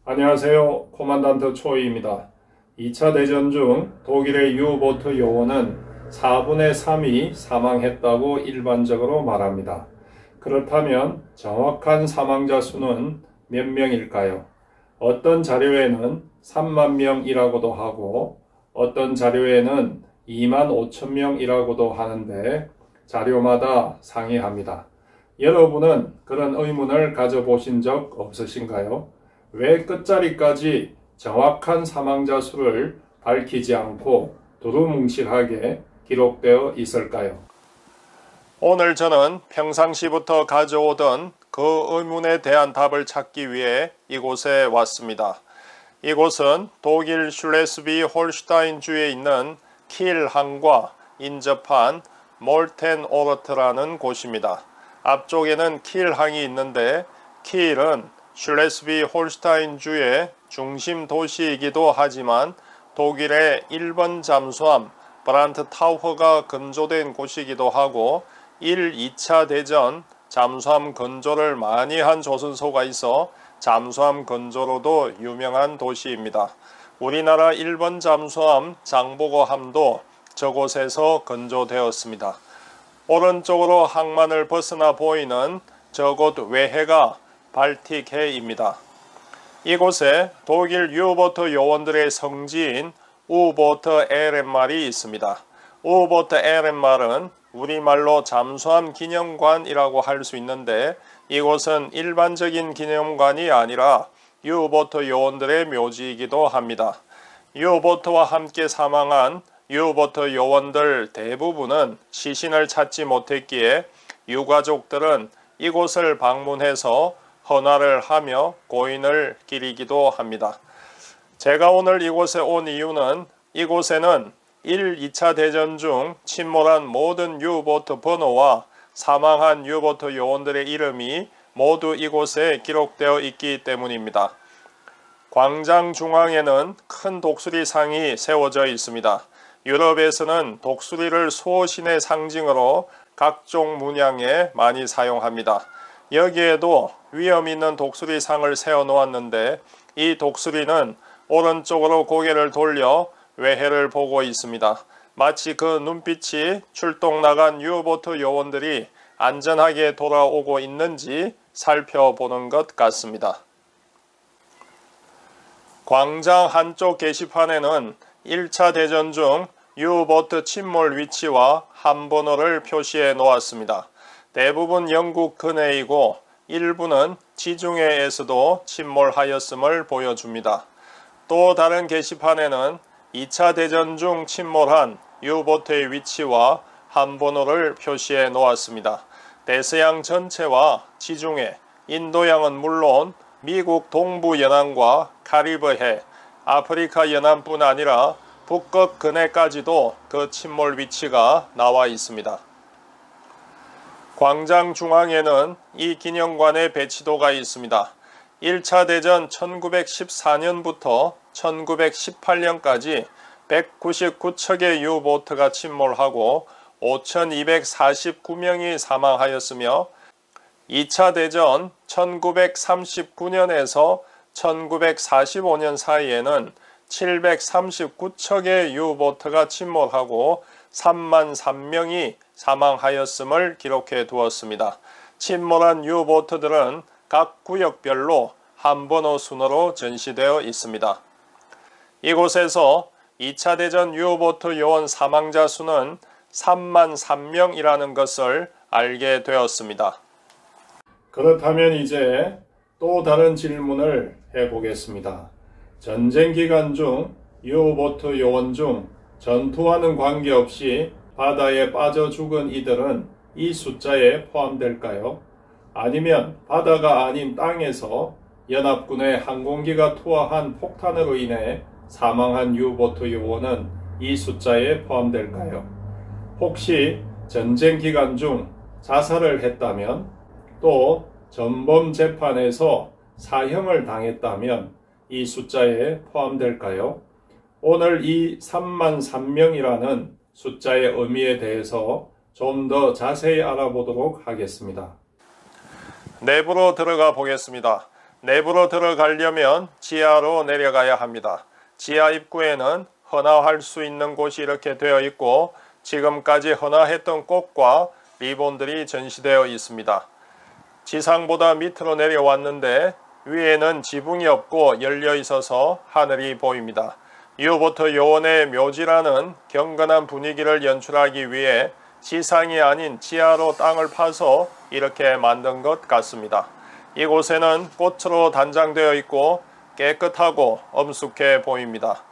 안녕하세요. 코만단트 초이입니다. 2차 대전 중 독일의 유보트 요원은 4분의 3이 사망했다고 일반적으로 말합니다. 그렇다면 정확한 사망자 수는 몇 명일까요? 어떤 자료에는 3만 명이라고도 하고 어떤 자료에는 2만 5천 명이라고도 하는데 자료마다 상이합니다. 여러분은 그런 의문을 가져보신 적 없으신가요? 왜 끝자리까지 정확한 사망자 수를 밝히지 않고 두루뭉실하게 기록되어 있을까요? 오늘 저는 평상시부터 가져오던 그 의문에 대한 답을 찾기 위해 이곳에 왔습니다. 이곳은 독일 슐레스비 홀슈타인주에 있는 킬항과 인접한 몰텐오르트라는 곳입니다. 앞쪽에는 킬항이 있는데 킬은 슐레스비 홀슈타인주의 중심 도시이기도 하지만 독일의 1번 잠수함 브란트타우허가 건조된 곳이기도 하고 1, 2차 대전 잠수함 건조를 많이 한 조선소가 있어 잠수함 건조로도 유명한 도시입니다. 우리나라 1번 잠수함 장보고함도 저곳에서 건조되었습니다. 오른쪽으로 항만을 벗어나 보이는 저곳 외해가 발틱해입니다. 이곳에 독일 유보트 요원들의 성지인 우보트 에렌말이 있습니다. 우보트 에렌말은 우리말로 잠수함 기념관이라고 할 수 있는데 이곳은 일반적인 기념관이 아니라 유보트 요원들의 묘지이기도 합니다. 유보트와 함께 사망한 유보트 요원들 대부분은 시신을 찾지 못했기에 유가족들은 이곳을 방문해서 헌화를 하며 고인을 기리기도 합니다. 제가 오늘 이곳에 온 이유는 이곳에는 1, 2차 대전 중 침몰한 모든 유보트 번호와 사망한 유보트 요원들의 이름이 모두 이곳에 기록되어 있기 때문입니다. 광장 중앙에는 큰 독수리 상이 세워져 있습니다. 유럽에서는 독수리를 수호신의 상징으로 각종 문양에 많이 사용합니다. 여기에도 위험 있는 독수리 상을 세워 놓았는데 이 독수리는 오른쪽으로 고개를 돌려 외해를 보고 있습니다. 마치 그 눈빛이 출동 나간 유보트 요원들이 안전하게 돌아오고 있는지 살펴보는 것 같습니다. 광장 한쪽 게시판에는 1차 대전 중 유보트 침몰 위치와 함번호를 표시해 놓았습니다. 대부분 영국 근해이고 일부는 지중해에서도 침몰하였음을 보여줍니다. 또 다른 게시판에는 2차 대전 중 침몰한 유보트의 위치와 함번호를 표시해 놓았습니다. 대서양 전체와 지중해, 인도양은 물론 미국 동부 연안과 카리브해, 아프리카 연안뿐 아니라 북극 근해까지도 그 침몰 위치가 나와 있습니다. 광장 중앙에는 이 기념관의 배치도가 있습니다. 1차 대전 1914년부터 1918년까지 199척의 유보트가 침몰하고 5,249명이 사망하였으며 2차 대전 1939년에서 1945년 사이에는 739척의 유보트가 침몰하고 3만 3명이 사망하였음을 기록해 두었습니다. 침몰한 유보트들은 각 구역별로 함번호 순으로 전시되어 있습니다. 이곳에서 2차 대전 유보트 요원 사망자 수는 3만 3명이라는 것을 알게 되었습니다. 그렇다면 이제 또 다른 질문을 해보겠습니다. 전쟁 기간 중 유보트 요원 중 전투와는 관계없이 바다에 빠져 죽은 이들은 이 숫자에 포함될까요? 아니면 바다가 아닌 땅에서 연합군의 항공기가 투하한 폭탄으로 인해 사망한 유보트 요원은 이 숫자에 포함될까요? 혹시 전쟁 기간 중 자살을 했다면 또 전범 재판에서 사형을 당했다면 이 숫자에 포함될까요? 오늘 이 3만 3명이라는 숫자의 의미에 대해서 좀 더 자세히 알아보도록 하겠습니다. 내부로 들어가 보겠습니다. 내부로 들어가려면 지하로 내려가야 합니다. 지하 입구에는 헌화할 수 있는 곳이 이렇게 되어 있고 지금까지 헌화했던 꽃과 리본들이 전시되어 있습니다. 지상보다 밑으로 내려왔는데 위에는 지붕이 없고 열려 있어서 하늘이 보입니다. 유보트 요원의 묘지라는 경건한 분위기를 연출하기 위해 지상이 아닌 지하로 땅을 파서 이렇게 만든 것 같습니다. 이곳에는 꽃으로 단장되어 있고 깨끗하고 엄숙해 보입니다.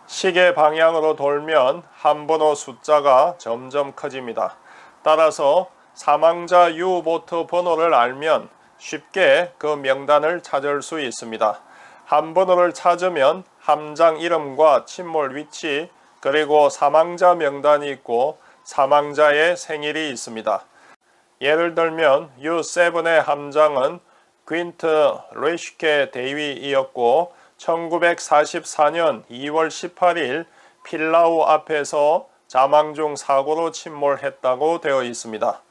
시계 방향으로 돌면 한 번호 숫자가 점점 커집니다. 따라서 사망자 유보트 번호를 알면 쉽게 그 명단을 찾을 수 있습니다. 한 번호를 찾으면 함장 이름과 침몰 위치 그리고 사망자 명단이 있고 사망자의 생일이 있습니다. 예를 들면 U7의 함장은 퀸트 레시케 대위이었고 1944년 2월 18일 필라우 앞에서 자망 중 사고로 침몰했다고 되어 있습니다.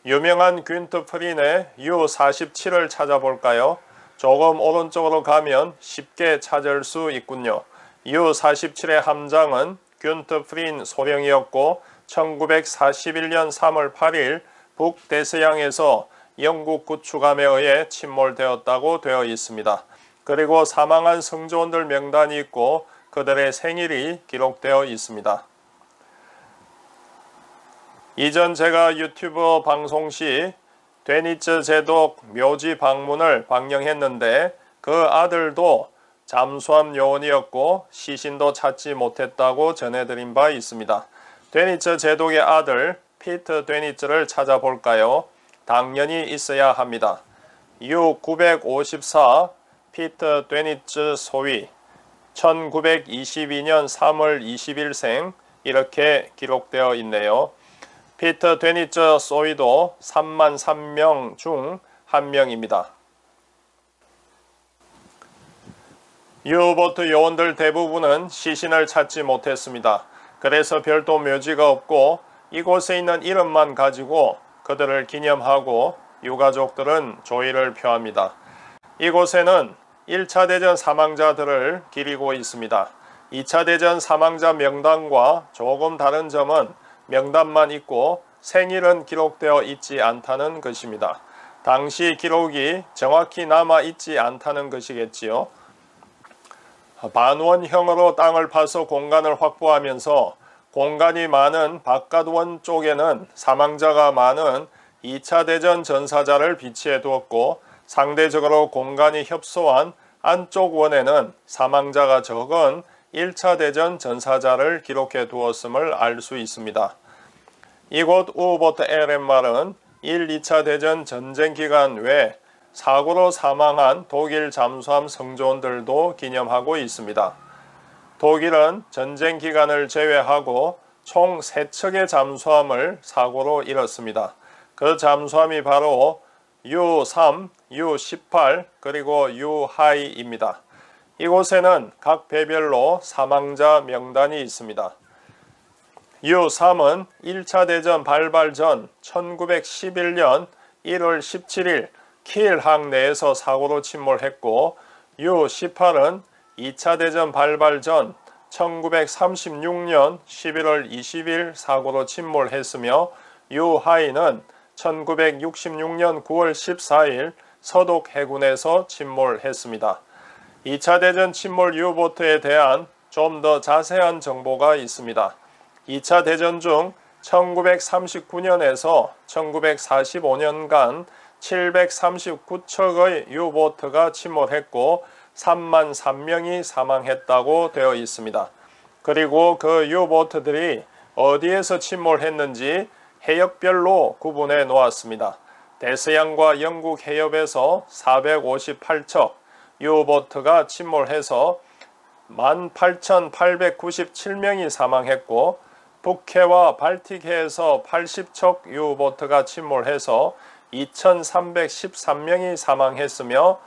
유명한 퀸트 프린의 U47을 찾아볼까요? 조금 오른쪽으로 가면 쉽게 찾을 수 있군요. U47의 함장은 퀸트 프린 소령이었고 1941년 3월 8일 북대서양에서 영국 구축함에 의해 침몰되었다고 되어 있습니다. 그리고 사망한 승조원들 명단이 있고 그들의 생일이 기록되어 있습니다. 이전 제가 유튜브 방송 시 데니츠 제독 묘지 방문을 방영했는데 그 아들도 잠수함 요원이었고 시신도 찾지 못했다고 전해드린 바 있습니다. 데니츠 제독의 아들 피트 데니츠를 찾아볼까요? 당연히 있어야 합니다. U954 피트 데니츠 소위 1922년 3월 20일생 이렇게 기록되어 있네요. 피터 데니츠 소위도 3만 3명 중 한 명입니다. 유보트 요원들 대부분은 시신을 찾지 못했습니다. 그래서 별도 묘지가 없고 이곳에 있는 이름만 가지고 그들을 기념하고 유가족들은 조의를 표합니다. 이곳에는 1차 대전 사망자들을 기리고 있습니다. 2차 대전 사망자 명단과 조금 다른 점은 명단만 있고 생일은 기록되어 있지 않다는 것입니다. 당시 기록이 정확히 남아 있지 않다는 것이겠지요. 반원형으로 땅을 파서 공간을 확보하면서 공간이 많은 바깥원 쪽에는 사망자가 많은 2차 대전 전사자를 비치해 두었고 상대적으로 공간이 협소한 안쪽 원에는 사망자가 적은 1차 대전 전사자를 기록해 두었음을 알 수 있습니다. 이곳 우보트 LMR은 1, 2차 대전 전쟁 기간 외 사고로 사망한 독일 잠수함 승조원들도 기념하고 있습니다. 독일은 전쟁 기간을 제외하고 총 3척의 잠수함을 사고로 잃었습니다. 그 잠수함이 바로 U3, U18 그리고 U 하이입니다. 이곳에는 각 배별로 사망자 명단이 있습니다. U3은 1차 대전 발발 전 1911년 1월 17일 킬 항내에서 사고로 침몰했고 U18은 2차 대전 발발 전 1936년 11월 20일 사고로 침몰했으며 U 하이는 1966년 9월 14일 서독 해군에서 침몰했습니다. 2차 대전 침몰 유보트에 대한 좀 더 자세한 정보가 있습니다. 2차 대전 중 1939년에서 1945년간 739척의 유보트가 침몰했고 3만 3명이 사망했다고 되어 있습니다. 그리고 그 유보트들이 어디에서 침몰했는지 해역별로 구분해 놓았습니다. 대서양과 영국 해협에서 458척 유보트가 침몰해서 18,897명이 사망했고 북해와 발틱해에서 80척 유보트가 침몰해서 2,313명이 사망했으며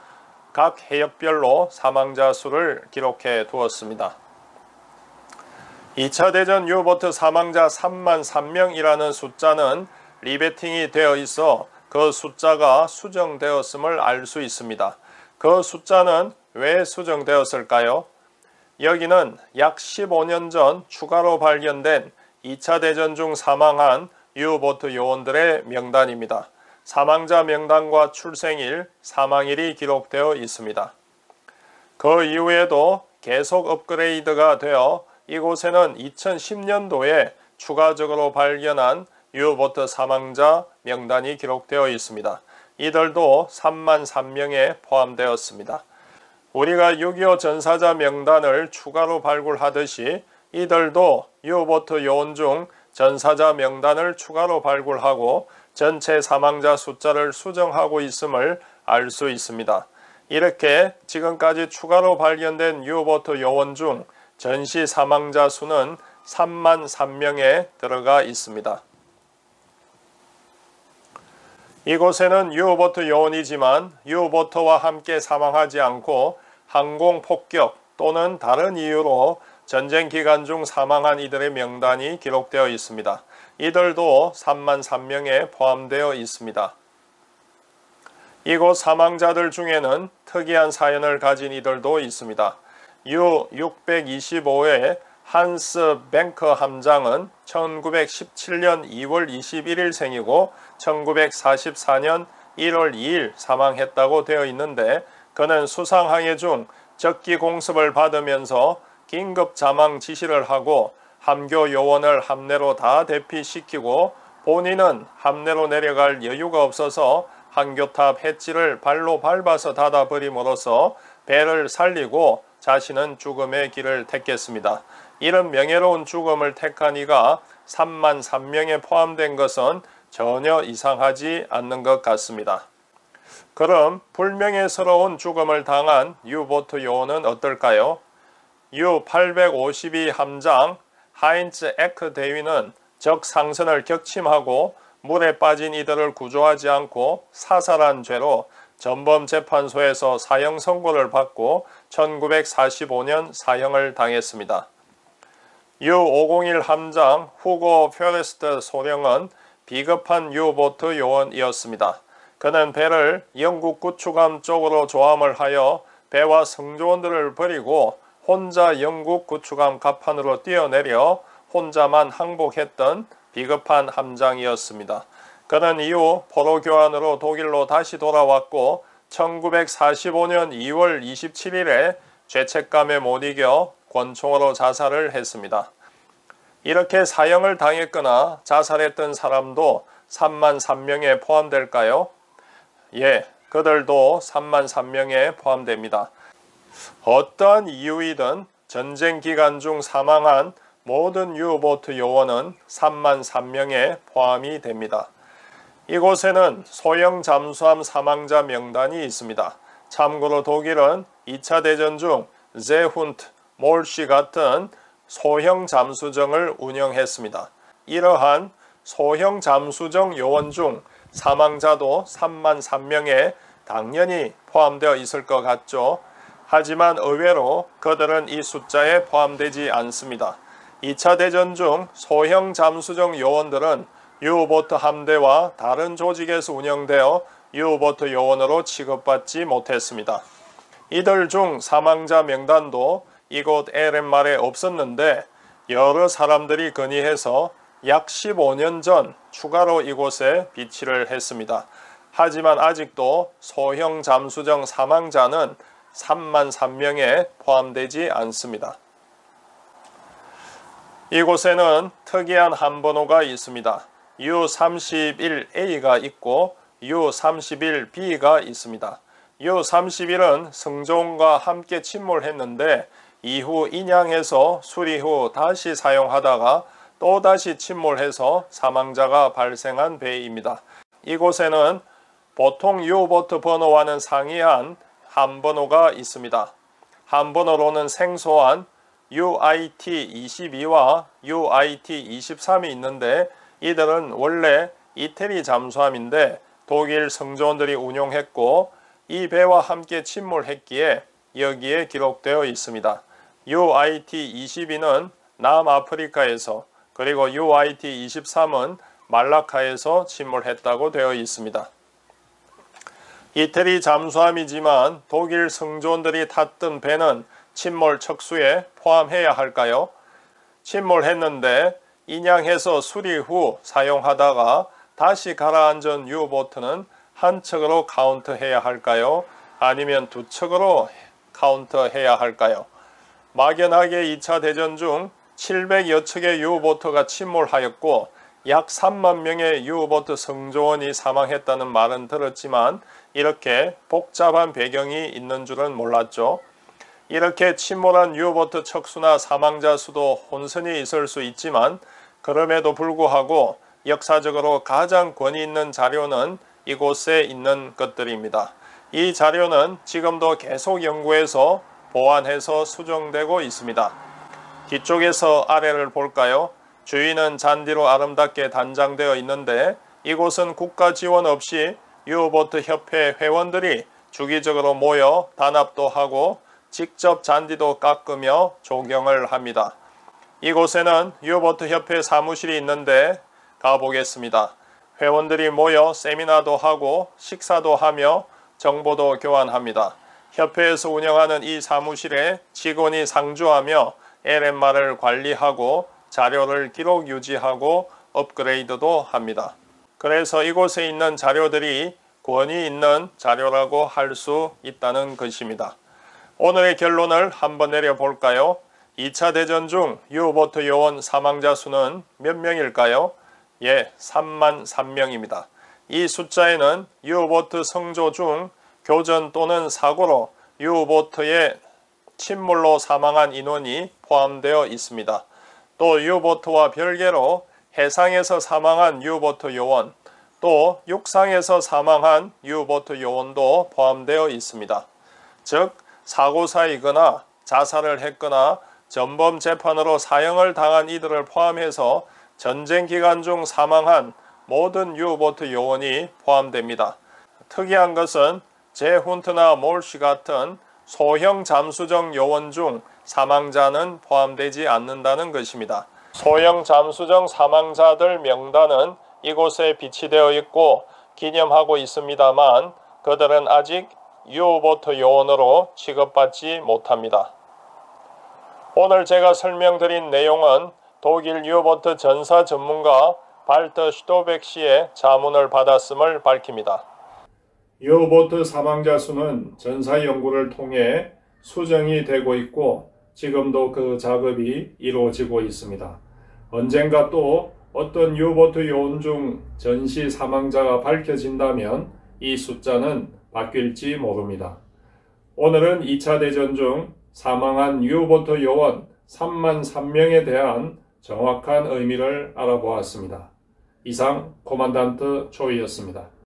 각 해역별로 사망자 수를 기록해 두었습니다. 2차 대전 유보트 사망자 3만 3명이라는 숫자는 리베팅이 되어 있어 그 숫자가 수정되었음을 알 수 있습니다. 그 숫자는 왜 수정되었을까요? 여기는 약 15년 전 추가로 발견된 2차 대전 중 사망한 유보트 요원들의 명단입니다. 사망자 명단과 출생일, 사망일이 기록되어 있습니다. 그 이후에도 계속 업그레이드가 되어 이곳에는 2010년도에 추가적으로 발견한 유보트 사망자 명단이 기록되어 있습니다. 이들도 3만 3명에 포함되었습니다. 우리가 6.25 전사자 명단을 추가로 발굴하듯이 이들도 유보트 요원 중 전사자 명단을 추가로 발굴하고 전체 사망자 숫자를 수정하고 있음을 알 수 있습니다. 이렇게 지금까지 추가로 발견된 유보트 요원 중 전시 사망자 수는 3만 3명에 들어가 있습니다. 이곳에는 유보트 요원이지만 유보트와 함께 사망하지 않고 항공 폭격 또는 다른 이유로 전쟁 기간 중 사망한 이들의 명단이 기록되어 있습니다. 이들도 3만 3명에 포함되어 있습니다. 이곳 사망자들 중에는 특이한 사연을 가진 이들도 있습니다. U-625의 한스 뱅커 함장은 1917년 2월 21일 생이고 1944년 1월 2일 사망했다고 되어 있는데 그는 수상항해 중 적기 공습을 받으면서 긴급 자망 지시를 하고 함교 요원을 함내로 다 대피시키고 본인은 함내로 내려갈 여유가 없어서 항교탑 햇지를 발로 밟아서 닫아버림으로써 배를 살리고 자신은 죽음의 길을 택했습니다. 이런 명예로운 죽음을 택한 이가 3만 3명에 포함된 것은 전혀 이상하지 않는 것 같습니다. 그럼 불명예스러운 죽음을 당한 유보트 요원은 어떨까요? U-852 함장 하인츠 에크 대위는 적 상선을 격침하고 물에 빠진 이들을 구조하지 않고 사살한 죄로 전범재판소에서 사형 선고를 받고 1945년 사형을 당했습니다. U-501 함장 후고 페레스트 소령은 비겁한 유보트 요원이었습니다. 그는 배를 영국 구축함 쪽으로 조함을 하여 배와 승조원들을 버리고 혼자 영국 구축함 갑판으로 뛰어내려 혼자만 항복했던 비겁한 함장이었습니다. 그는 이후 포로 교환으로 독일로 다시 돌아왔고 1945년 2월 27일에 죄책감에 못 이겨 권총으로 자살을 했습니다. 이렇게 사형을 당했거나 자살했던 사람도 3만 3명에 포함될까요? 예, 그들도 3만 3명에 포함됩니다. 어떠한 이유이든 전쟁 기간 중 사망한 모든 유보트 요원은 3만 3명에 포함이 됩니다. 이곳에는 소형 잠수함 사망자 명단이 있습니다. 참고로 독일은 2차 대전 중 제훈트, 몰시 같은 소형 잠수정을 운영했습니다. 이러한 소형 잠수정 요원 중 사망자도 3만 3명에 당연히 포함되어 있을 것 같죠. 하지만 의외로 그들은 이 숫자에 포함되지 않습니다. 2차 대전 중 소형 잠수정 요원들은 유보트 함대와 다른 조직에서 운영되어 유보트 요원으로 취급받지 못했습니다. 이들 중 사망자 명단도 이곳 LMR에 없었는데 여러 사람들이 건의해서 약 15년 전 추가로 이곳에 비치를 했습니다. 하지만 아직도 소형 잠수정 사망자는 3만 3명에 포함되지 않습니다. 이곳에는 특이한 함번호가 있습니다. U-31A가 있고 U-31B가 있습니다. U-31은 승조원과 함께 침몰했는데 이후 인양해서 수리 후 다시 사용하다가 또다시 침몰해서 사망자가 발생한 배입니다. 이곳에는 보통 유보트 번호와는 상이한 함번호가 있습니다. 함번호로는 생소한 UIT-22와 UIT-23이 있는데 이들은 원래 이태리 잠수함인데 독일 승조원들이 운용했고 이 배와 함께 침몰했기에 여기에 기록되어 있습니다. UIT-22는 남아프리카에서 그리고 UIT-23은 말라카에서 침몰했다고 되어 있습니다. 이태리 잠수함이지만 독일 승조원들이 탔던 배는 침몰 척수에 포함해야 할까요? 침몰했는데 인양해서 수리 후 사용하다가 다시 가라앉은 U보트는 한 척으로 카운트해야 할까요? 아니면 두 척으로 카운트해야 할까요? 막연하게 2차 대전 중 700여 척의 U보트가 침몰하였고 약 3만 명의 U보트 승조원이 사망했다는 말은 들었지만 이렇게 복잡한 배경이 있는 줄은 몰랐죠. 이렇게 침몰한 U보트 척수나 사망자 수도 혼선이 있을 수 있지만 그럼에도 불구하고 역사적으로 가장 권위 있는 자료는 이곳에 있는 것들입니다. 이 자료는 지금도 계속 연구해서 보완해서 수정되고 있습니다. 뒤쪽에서 아래를 볼까요? 주위는 잔디로 아름답게 단장되어 있는데 이곳은 국가 지원 없이 U보트 협회 회원들이 주기적으로 모여 단합도 하고 직접 잔디도 깎으며 조경을 합니다. 이곳에는 U보트 협회 사무실이 있는데 가보겠습니다. 회원들이 모여 세미나도 하고 식사도 하며 정보도 교환합니다. 협회에서 운영하는 이 사무실에 직원이 상주하며 LMR을 관리하고 자료를 기록 유지하고 업그레이드도 합니다. 그래서 이곳에 있는 자료들이 권위 있는 자료라고 할 수 있다는 것입니다. 오늘의 결론을 한번 내려볼까요? 2차 대전 중 U보트 요원 사망자 수는 몇 명일까요? 예, 3만 3명입니다. 이 숫자에는 U보트 성조 중 교전 또는 사고로 U보트의 침몰로 사망한 인원이 포함되어 있습니다. 또 U보트와 별개로 해상에서 사망한 U보트 요원, 또 육상에서 사망한 U보트 요원도 포함되어 있습니다. 즉 사고사이거나 자살을 했거나 전범 재판으로 사형을 당한 이들을 포함해서 전쟁 기간 중 사망한 모든 U보트 요원이 포함됩니다. 특이한 것은 제훈트나 몰쉬 같은 소형 잠수정 요원 중 사망자는 포함되지 않는다는 것입니다. 소형 잠수정 사망자들 명단은 이곳에 비치되어 있고 기념하고 있습니다만 그들은 아직 U보트 요원으로 취급받지 못합니다. 오늘 제가 설명드린 내용은 독일 U보트 전사 전문가 발터 슈토백 씨의 자문을 받았음을 밝힙니다. U보트 사망자 수는 전사 연구를 통해 수정이 되고 있고 지금도 그 작업이 이루어지고 있습니다. 언젠가 또 어떤 U보트 요원 중 전시 사망자가 밝혀진다면 이 숫자는 바뀔지 모릅니다. 오늘은 2차 대전 중 사망한 U보트 요원 3만 3명에 대한 정확한 의미를 알아보았습니다. 이상 코만단트 초이였습니다.